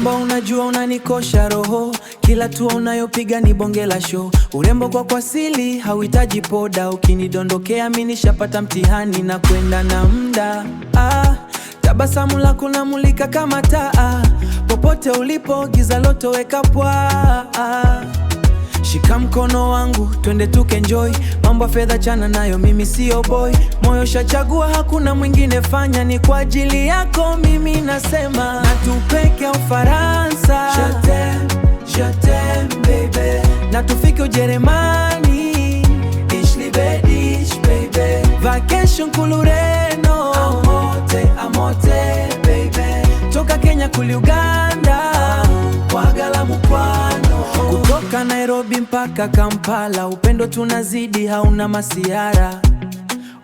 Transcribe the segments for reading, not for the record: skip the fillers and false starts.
Urembo unajua unanikosha roho, kila tua unayopiga ni bonge la show. Urembo kwa asili hauhitaji poda, ukinidondokea mimi nishapata mtihani na kwenda na mda. Tabasamu lako namulika kama taa, popote ulipo giza loto weka pwa. Shika mkono wangu twende tukenjoy, mambo ya fedha chana nayo, mimi sio boy. Moyo shachagua hakuna mwingine, fanya ni kwa ajili yako, mimi nasema na tupeke Ufaransa, je t'aime baby, na tufike Ujerumani, ich liebe dich baby, vacation kulureno, amote baby, toka Kenya kuli Uganda, wagala mukwano, kutoka Nairobi mpaka Kampala, upendo tunazidi hauna masiara.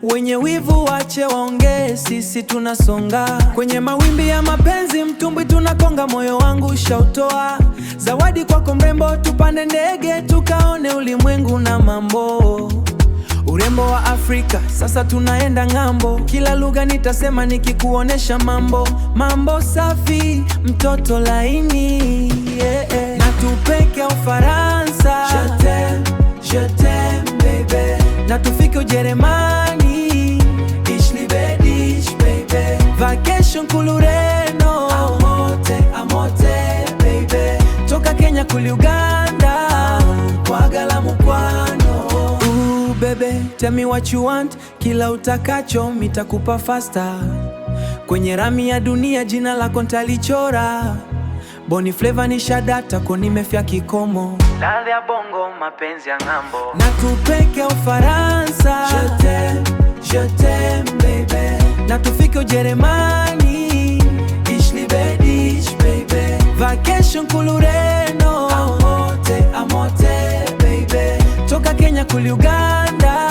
Wenye wivu wache waongee, sisi tunasonga kwenye mawimbi ya mapenzi, mtumbwi tunakonga, moyo wangu shautoa. Zawadi kwako mrembo, tupande ndege tukaone ulimwengu na mambo. Urembo wa Afrika sasa tunaenda ng'ambo, kila lugha nitasema nikikuonesha mambo. Mambo safi, mtoto laini, yeah. Na tupeke Ufaransa, je t'aime baby, na tufike Ujerumani, ich liebe dich baby, vacation kulureno, amote baby, toka Kenya kuli Uganda, wagala mukwano. Baby, tell me what you want, kila utakacho mitakupa faster. Kwenye rami ya dunia jina lako ntalichora, Boni Flavor ni shadata kwa nimefia kikomo. Ladha ya bongo mapenzi ya ng'ambo, na tupeke Ufaransa, je t'aime baby, na tufike Ujerumani, ich liebe dich baby, vacation kulureno, amote baby, toka Kenya kuli Uganda,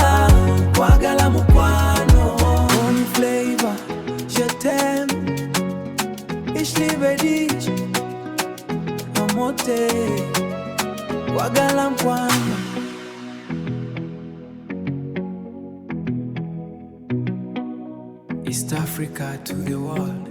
wagala mukwano. Boni Flavor, je t'aime, ich liebe dich, amote, wagala mukwano. East Africa to the world.